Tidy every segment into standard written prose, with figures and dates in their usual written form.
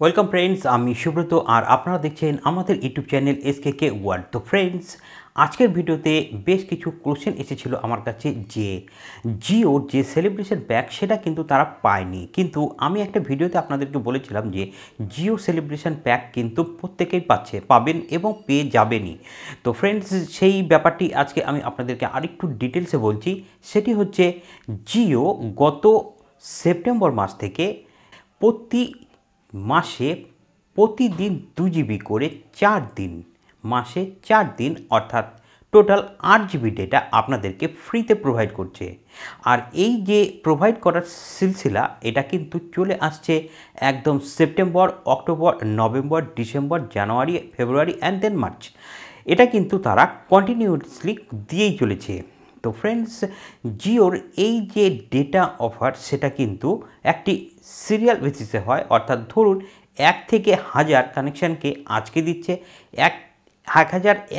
Welcome friends, আমি সুব্রত আর আপনারা দেখছেন আমাদের ইউটিউব চ্যানেল এসকেকে ওয়ার্ল্ড। তো ফ্রেন্ডস, আজকের ভিডিওতে বেশ কিছু কোশ্চেন এসেছিল আমার কাছে যে জিওর যে সেলিব্রেশন প্যাক সেটা কিন্তু তারা পায়নি। কিন্তু আমি একটা ভিডিওতে আপনাদেরকে বলেছিলাম যে জিও সেলিব্রেশন প্যাক কিন্তু প্রত্যেকেই পাবেন এবং পেয়ে যাবেনই। তো ফ্রেন্ডস, সেই ব্যাপারটি আজকে আমি আপনাদেরকে আরেকটু ডিটেলসে বলছি। সেটি হচ্ছে জিও গত সেপ্টেম্বর মাস থেকে প্রতি মাসে প্রতিদিন 2 জিবি করে 4 দিন, মাসে 4 দিন অর্থাৎ টোটাল 8 জিবি ডেটা আপনাদেরকে ফ্রিতে প্রোভাইড করছে। আর এই যে প্রোভাইড করার সিলসিলা এটা কিন্তু চলে আসছে একদম September, October, November, December, January, February and then March. এটা কিন্তু তারা কন্টিনিউয়াসলি দিয়েই চলেছে। তো ফ্রেন্ডস, জিওর এই যে ডেটা অফার সেটা কিন্তু একটি সিরিয়াল বেসিসে হয়, অর্থাৎ ধরুন 1 থেকে 1000 কানেকশানকে আজকে দিচ্ছে,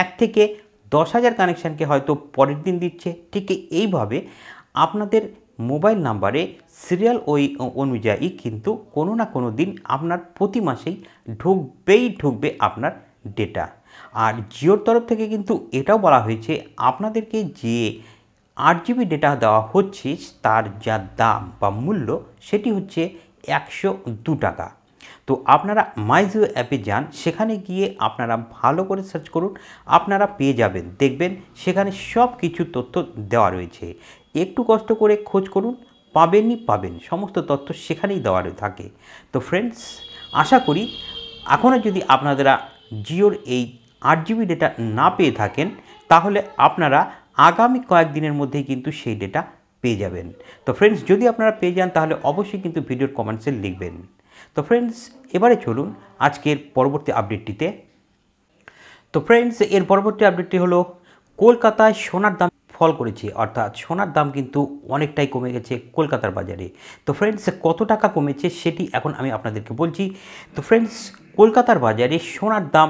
1 থেকে 10,000 কানেকশানকে হয়তো পরের দিন দিচ্ছে। ঠিক এইভাবে আপনাদের মোবাইল নাম্বারে সিরিয়াল অনুযায়ী কিন্তু কোনো না কোনো দিন আপনার প্রতি মাসেই ঢুকবে আপনার ডেটা। আর জিওর তরফ থেকে কিন্তু এটাও বলা হয়েছে আপনাদেরকে যে 8 জিবি ডেটা দেওয়া হচ্ছে তার যা দাম বা মূল্য সেটি হচ্ছে 102 টাকা। তো আপনারা মাই জিও অ্যাপে যান, সেখানে গিয়ে আপনারা ভালো করে সার্চ করুন, আপনারা পেয়ে যাবেন। দেখবেন সেখানে সব কিছু তথ্য দেওয়া রয়েছে। একটু কষ্ট করে খোঁজ করুন, পাবেন, সমস্ত তথ্য সেখানেই দেওয়া থাকে। তো ফ্রেন্ডস, আশা করি এখনও যদি আপনারা জিওর এই 8 জিবি ডেটা না পেয়ে থাকেন তাহলে আপনারা আগামী কয়েকদিনের মধ্যেই কিন্তু সেই ডেটা পেয়ে যাবেন। তো ফ্রেন্ডস, যদি আপনারা পেয়ে যান তাহলে অবশ্যই কিন্তু ভিডিওর কমেন্টসে লিখবেন। তো ফ্রেন্ডস, এবারে চলুন আজকের পরবর্তী আপডেটটিতে। তো ফ্রেন্ডস, এর পরবর্তী আপডেটটি হলো কলকাতায় সোনার দাম ফল করেছে, অর্থাৎ সোনার দাম কিন্তু অনেকটাই কমে গেছে কলকাতার বাজারে। তো ফ্রেন্ডস, কত টাকা কমেছে সেটি এখন আমি আপনাদেরকে বলছি। তো ফ্রেন্ডস, কলকাতার বাজারে সোনার দাম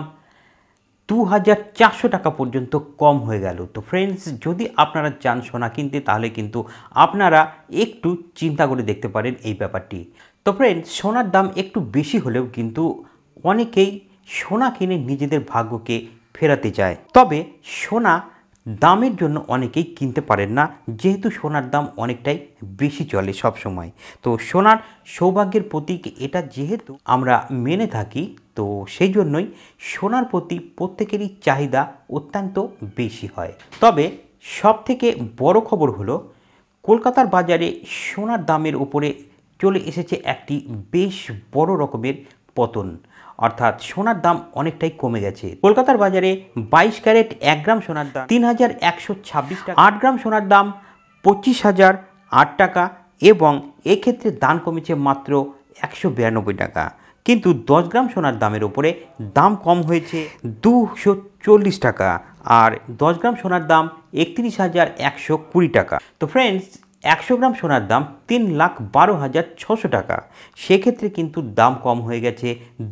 2400 টাকা পর্যন্ত কম হয়ে গেল। তো ফ্রেন্ডস, যদি আপনারা চান সোনা কিনতে তাহলে কিন্তু আপনারা একটু চিন্তা করে দেখতে পারেন এই ব্যাপারটি। তো ফ্রেন্ডস, সোনার দাম একটু বেশি হলেও কিন্তু অনেকেই সোনা কিনে নিজেদের ভাগ্যকে ফেরাতে চায়। তবে সোনা দামের জন্য অনেকেই কিনতে পারেন না, যেহেতু সোনার দাম অনেকটাই বেশি চলে সব সময়। তো সোনার সৌভাগ্যের প্রতীক এটা যেহেতু আমরা মেনে থাকি, তো সেই জন্যই সোনার প্রতি প্রত্যেকেরই চাহিদা অত্যন্ত বেশি হয়। তবে সবথেকে বড় খবর হলো কলকাতার বাজারে সোনার দামের উপরে চলে এসেছে একটি বেশ বড় রকমের পতন, অর্থাৎ সোনার দাম অনেকটাই কমে গেছে। কলকাতার বাজারে 22 ক্যারেট 1 গ্রাম সোনার দাম 3126 টাকা, 8 গ্রাম সোনার দাম 25,008 টাকা এবং এক্ষেত্রে দাম কমেছে মাত্র 192 টাকা। কিন্তু 10 গ্রাম সোনার দামের উপরে দাম কম হয়েছে 240 টাকা, আর 10 গ্রাম সোনার দাম 31,120 টাকা। তো ফ্রেন্ডস, 100 গ্রাম সোনার দাম 3,12,600 টাকা। সেক্ষেত্রে কিন্তু দাম কম হয়ে গেছে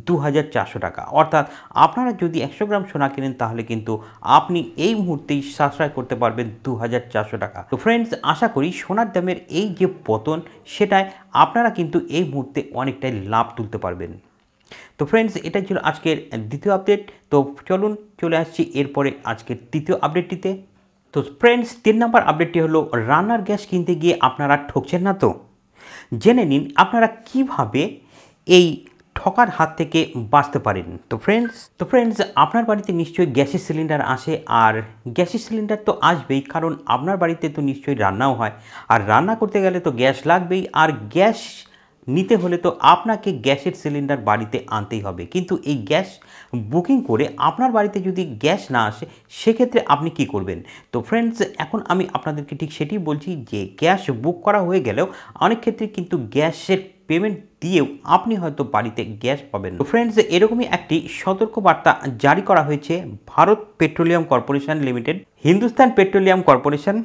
2,400 টাকা। অর্থাৎ আপনারা যদি 100 গ্রাম সোনা কেনেন তাহলে কিন্তু আপনি এই মুহূর্তেই সাশ্রয় করতে পারবেন 2,400 টাকা। তো ফ্রেন্ডস, আশা করি সোনার দামের এই যে পতন সেটায় আপনারা কিন্তু এই মুহূর্তে অনেকটাই লাভ তুলতে পারবেন। তো ফ্রেন্ডস, এটাই ছিল আজকের দ্বিতীয় আপডেট। তো চলুন চলে আসছি এরপরে আজকের তৃতীয় আপডেটটিতে। তো ফ্রেন্ডস, 3 নম্বর আপডেটটি হলো রান্নার গ্যাস কিনতে গিয়ে আপনারা ঠকছেন না তো। জেনে নিন আপনারা কিভাবে এই ঠকার হাত থেকে বাঁচতে পারেন। তো ফ্রেন্ডস, আপনার বাড়িতে নিশ্চয়ই গ্যাসের সিলিন্ডার আসে, আর গ্যাসের সিলিন্ডার তো আসবেই, কারণ আপনার বাড়িতে তো নিশ্চয়ই রান্নাও হয়, আর রান্না করতে গেলে তো গ্যাস লাগবেই। আর গ্যাস নিতে হলে তো আপনাকে গ্যাসের সিলিন্ডার বাড়িতে আনতেই হবে। কিন্তু এই গ্যাস বুকিং করে আপনার বাড়িতে যদি গ্যাস না আসে সেক্ষেত্রে আপনি কি করবেন? তো ফ্রেন্ডস, এখন আমি আপনাদেরকে ঠিক সেটি বলছি যে গ্যাস বুক করা হয়ে গেলেও অনেক ক্ষেত্রে কিন্তু গ্যাসের পেমেন্ট দিয়েও আপনি হয়তো বাড়িতে গ্যাস পাবেন। তো ফ্রেন্ডস, এরকমই একটি সতর্কবার্তা জারি করা হয়েছে Bharat petroleum corporation limited, Hindustan petroleum corporation,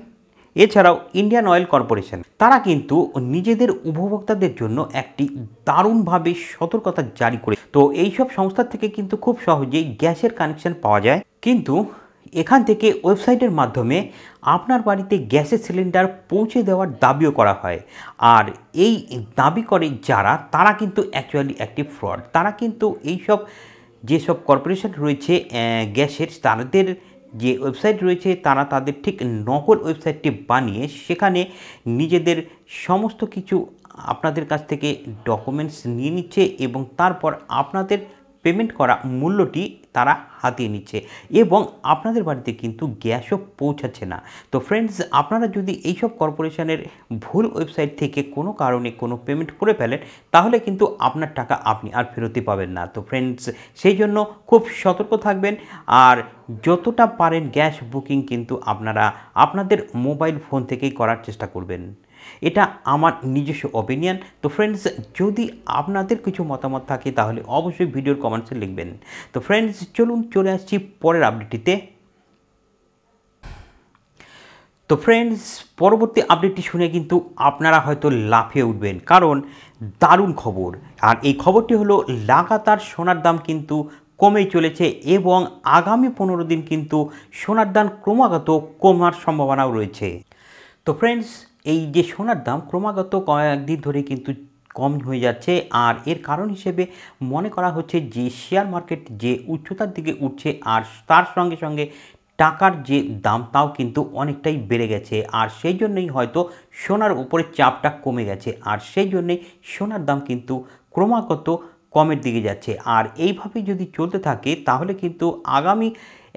এছাড়াও ইন্ডিয়ান অয়েল কর্পোরেশন। তারা কিন্তু নিজেদের উপভোক্তাদের জন্য একটি দারুণভাবে সতর্কতা জারি করে। তো এইসব সংস্থা থেকে কিন্তু খুব সহজেই গ্যাসের কানেকশন পাওয়া যায়, কিন্তু এখান থেকে ওয়েবসাইটের মাধ্যমে আপনার বাড়িতে গ্যাসের সিলিন্ডার পৌঁছে দেওয়ার দাবিও করা হয়। আর এই দাবি করে যারা, তারা কিন্তু অ্যাকচুয়ালি একটি ফ্রড। তারা কিন্তু এইসব যেসব কর্পোরেশন রয়েছে গ্যাসের, তাদের যে ওয়েবসাইট রয়েছে, তারা তাদের ঠিক নকল ওয়েবসাইটটি বানিয়ে সেখানে নিজেদের সমস্ত কিছু আপনাদের কাছ থেকে ডকুমেন্টস নিয়ে নিচ্ছে এবং তারপর আপনাদের পেমেন্ট করা মূল্যটি তারা হাতিয়ে নিচ্ছে এবং আপনাদের বাড়িতে কিন্তু গ্যাসও পৌঁছাচ্ছে না। তো ফ্রেন্ডস, আপনারা যদি এইসব কর্পোরেশনের ভুল ওয়েবসাইট থেকে কোনো কারণে কোনো পেমেন্ট করে ফেলেন, তাহলে কিন্তু আপনার টাকা আপনি আর ফেরতই পাবেন না। তো ফ্রেন্ডস, সেই জন্য খুব সতর্ক থাকবেন। আর যতটা পারেন গ্যাস বুকিং কিন্তু আপনারা আপনাদের মোবাইল ফোন থেকেই করার চেষ্টা করবেন। এটা আমার নিজস্ব অপিনিয়ন। তো ফ্রেন্ডস, যদি আপনাদের কিছু মতামত থাকে তাহলে অবশ্যই ভিডিওর কমেন্টসে লিখবেন। তো ফ্রেন্ডস, চলে আসছি পরের আপডেটটিতে। তো ফ্রেন্ডস, পরবর্তী আপডেটটি শুনে কিন্তু আপনারা হয়তো লাফিয়ে উঠবেন, কারণ দারুণ খবর। আর এই খবরটি হলো লাগাতার সোনার দাম কিন্তু কমেই চলেছে এবং আগামী 15 দিন কিন্তু সোনার দাম ক্রমাগত কমার সম্ভাবনাও রয়েছে। তো ফ্রেন্ডস, এই যে সোনার দাম ক্রমাগত কয়েকদিন ধরে কিন্তু কম হয়ে যাচ্ছে, আর এর কারণ হিসেবে মনে করা হচ্ছে যে শেয়ার মার্কেট যে উচ্চতার দিকে উঠছে, আর তার সঙ্গে সঙ্গে টাকার যে দাম তাও কিন্তু অনেকটাই বেড়ে গেছে। আর সেই জন্যই হয়তো সোনার উপরে চাপটা কমে গেছে, আর সেই জন্যেই সোনার দাম কিন্তু ক্রমাগত কমের দিকে যাচ্ছে। আর এইভাবে যদি চলতে থাকে তাহলে কিন্তু আগামী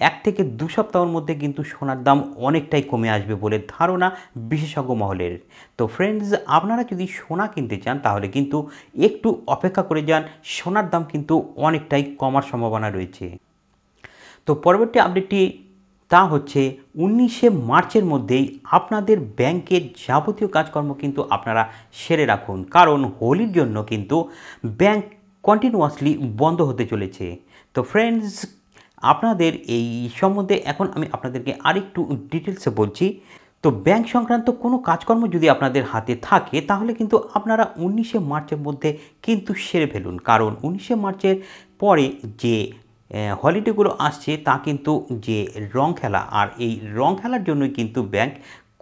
1 থেকে 2 সপ্তাহের মধ্যে কিন্তু সোনার দাম অনেকটাই কমে আসবে বলে ধারণা বিশেষজ্ঞ মহলের। তো ফ্রেন্ডস, আপনারা যদি সোনা কিনতে চান তাহলে কিন্তু একটু অপেক্ষা করে যান, সোনার দাম কিন্তু অনেকটাই কমার সম্ভাবনা রয়েছে। তো পরবর্তী আপডেটটি তা হচ্ছে 19শে মার্চের মধ্যেই আপনাদের ব্যাংকের যাবতীয় কাজকর্ম কিন্তু আপনারা সেরে রাখুন, কারণ হোলির জন্য কিন্তু ব্যাংক কন্টিনিউয়াসলি বন্ধ হতে চলেছে। তো ফ্রেন্ডস, আপনাদের এই সম্বন্ধে এখন আমি আপনাদেরকে আরেকটু ডিটেলসে বলছি। তো ব্যাংক সংক্রান্ত কোনো কাজকর্ম যদি আপনাদের হাতে থাকে তাহলে কিন্তু আপনারা 19শে মার্চের মধ্যে কিন্তু সেরে ফেলুন, কারণ 19শে মার্চের পরে যে হলিডেগুলো আসছে তা কিন্তু যে রং খেলা, আর এই রং খেলার জন্যই কিন্তু ব্যাংক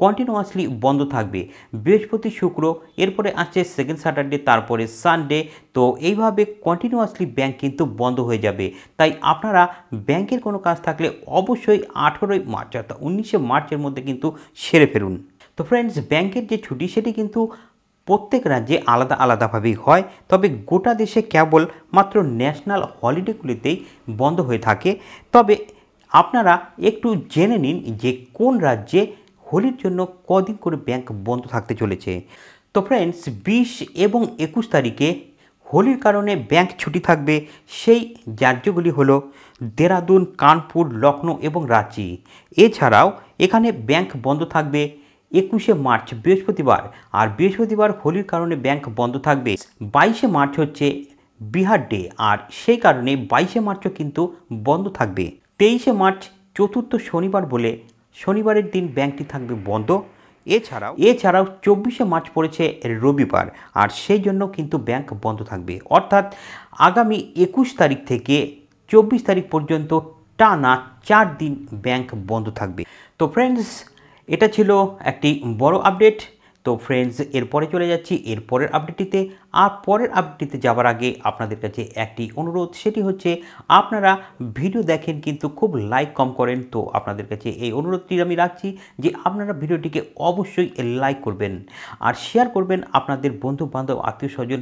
কন্টিনিউয়াসলি বন্ধ থাকবে বৃহস্পতি, শুক্র, এরপরে আসছে সেকেন্ড স্যাটারডে, তারপরে সানডে। তো এইভাবে কন্টিনিউয়াসলি ব্যাংক কিন্তু বন্ধ হয়ে যাবে। তাই আপনারা ব্যাংকের কোনো কাজ থাকলে অবশ্যই 18ই মার্চ অর্থাৎ 19শে মার্চের মধ্যে কিন্তু সেরে ফেলুন। তো ফ্রেন্ডস, ব্যাংকের যে ছুটি সেটি কিন্তু প্রত্যেক রাজ্যে আলাদা আলাদাভাবেই হয়, তবে গোটা দেশে কেবল মাত্র ন্যাশনাল হলিডেগুলিতেই বন্ধ হয়ে থাকে। তবে আপনারা একটু জেনে নিন যে কোন রাজ্যে হোলির জন্য কদিন করে ব্যাংক বন্ধ থাকতে চলেছে। তো ফ্রেন্ডস, 20 এবং 21 তারিখে হোলির কারণে ব্যাংক ছুটি থাকবে। সেই রাজ্যগুলি হলো দেরাদুন, কানপুর, লখনৌ এবং রাঁচি। এছাড়াও এখানে ব্যাংক বন্ধ থাকবে 21শে মার্চ বৃহস্পতিবার, আর বৃহস্পতিবার হোলির কারণে ব্যাংক বন্ধ থাকবে। 22শে মার্চ হচ্ছে বিহার ডে, আর সেই কারণে 22শে মার্চও কিন্তু বন্ধ থাকবে। 23শে মার্চ চতুর্থ শনিবার বলে শনিবারের দিন ব্যাংকটি থাকবে বন্ধ। এছাড়াও 24শে মার্চ পড়েছে রবিবার, আর সেই জন্য কিন্তু ব্যাংক বন্ধ থাকবে। অর্থাৎ আগামী 21 তারিখ থেকে 24 তারিখ পর্যন্ত টানা 4 দিন ব্যাংক বন্ধ থাকবে। তো ফ্রেন্ডস, এটা ছিল একটি বড় আপডেট। তো ফ্রেন্ডস, এরপরে চলে যাচ্ছি এর পরের আপডেটটিতে। আর পরের আপডেটটিতে যাওয়ার আগে আপনাদের কাছে একটি অনুরোধ, সেটি হচ্ছে আপনারা ভিডিও দেখেন কিন্তু খুব লাইক কম করেন। তো আপনাদের কাছে এই অনুরোধটি আমি রাখছি যে আপনারা ভিডিওটিকে অবশ্যই লাইক করবেন আর শেয়ার করবেন আপনাদের বন্ধু বান্ধব, আত্মীয় স্বজন,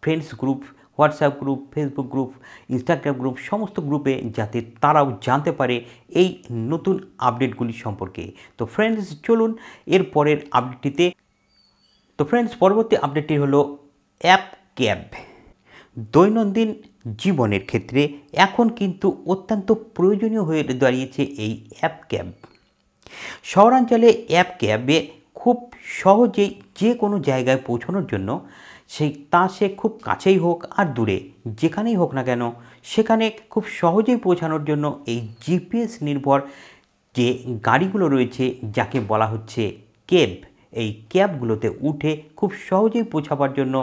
friends group, WhatsApp group, Facebook group, Instagram group, সমস্ত গ্রুপে, যাতে তারাও জানতে পারে এই নতুন আপডেটগুলি সম্পর্কে। তো ফ্রেন্ডস, চলুন এর পরের আপডেটটিতে। তো ফ্রেন্ডস, পরবর্তী আপডেটটি হলো অ্যাপ ক্যাব। দৈনন্দিন জীবনের ক্ষেত্রে এখন কিন্তু অত্যন্ত প্রয়োজনীয় হয়ে দাঁড়িয়েছে এই অ্যাপ ক্যাব। শহরাঞ্চলে অ্যাপ ক্যাবে খুব সহজেই যে কোনো জায়গায় পৌঁছানোর জন্য সে খুব কাছেই হোক আর দূরে, যেখানেই হোক না কেন, সেখানে খুব সহজেই পৌঁছানোর জন্য এই জিপিএস নির্ভর যে গাড়িগুলো রয়েছে, যাকে বলা হচ্ছে ক্যাব, এই ক্যাবগুলোতে উঠে খুব সহজেই পৌঁছাবার জন্য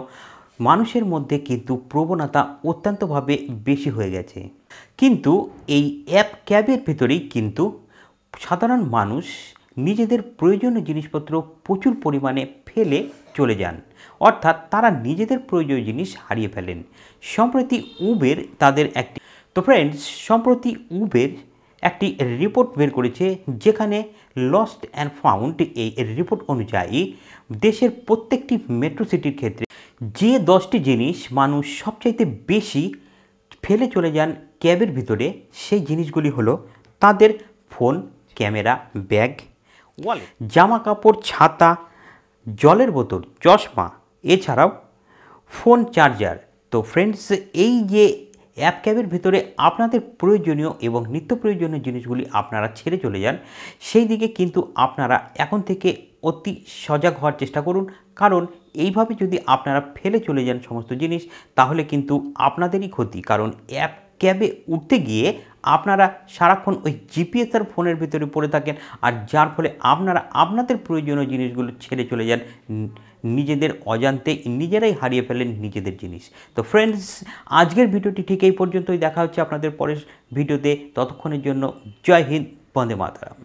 মানুষের মধ্যে কিন্তু প্রবণতা অত্যন্তভাবে বেশি হয়ে গেছে। কিন্তু এই অ্যাপ ক্যাবের ভিতরেই কিন্তু সাধারণ মানুষ নিজেদের প্রয়োজনীয় জিনিসপত্র প্রচুর পরিমাণে ফেলে চলে যান, অর্থাৎ তারা নিজেদের প্রয়োজনীয় জিনিস হারিয়ে ফেলেন। সম্প্রতি উবের তাদের একটি সম্প্রতি উবের একটি রিপোর্ট বের করেছে, যেখানে লস্ট অ্যান্ড ফাউন্ড এই রিপোর্ট অনুযায়ী দেশের প্রত্যেকটি মেট্রো সিটির ক্ষেত্রে যে 10টি জিনিস মানুষ সবচাইতে বেশি ফেলে চলে যান ক্যাবের ভিতরে, সেই জিনিসগুলি হলো তাদের ফোন, ক্যামেরা, ব্যাগ, ওয়ালেট, জামা কাপড়, ছাতা, জলের বোতল, চশমা, এছাড়াও ফোন চার্জার। তো ফ্রেন্ডস, এই যে অ্যাপ ক্যাবের ভিতরে আপনাদের প্রয়োজনীয় এবং নিত্য প্রয়োজনীয় জিনিসগুলি আপনারা ছেড়ে চলে যান, সেই দিকে কিন্তু আপনারা এখন থেকে অতি সজাগ হওয়ার চেষ্টা করুন। কারণ এইভাবে যদি আপনারা ফেলে চলে যান সমস্ত জিনিস, তাহলে কিন্তু আপনাদেরই ক্ষতি। কারণ অ্যাপ ক্যাবে উঠতে গিয়ে আপনারা সারাক্ষণ ওই জিপিএসআর ফোনের ভিতরে পড়ে থাকেন, আর যার ফলে আপনারা আপনাদের প্রয়োজনীয় জিনিসগুলো ছেড়ে চলে যান, নিজেদের অজান্তে নিজেরাই হারিয়ে ফেলেন নিজেদের জিনিস। তো ফ্রেন্ডস, আজকের ভিডিওটি ঠিক এই পর্যন্তই। দেখা হচ্ছে আপনাদের পরের ভিডিওতে। ততক্ষণের জন্য জয় হিন্দ, বন্দে মাতরম।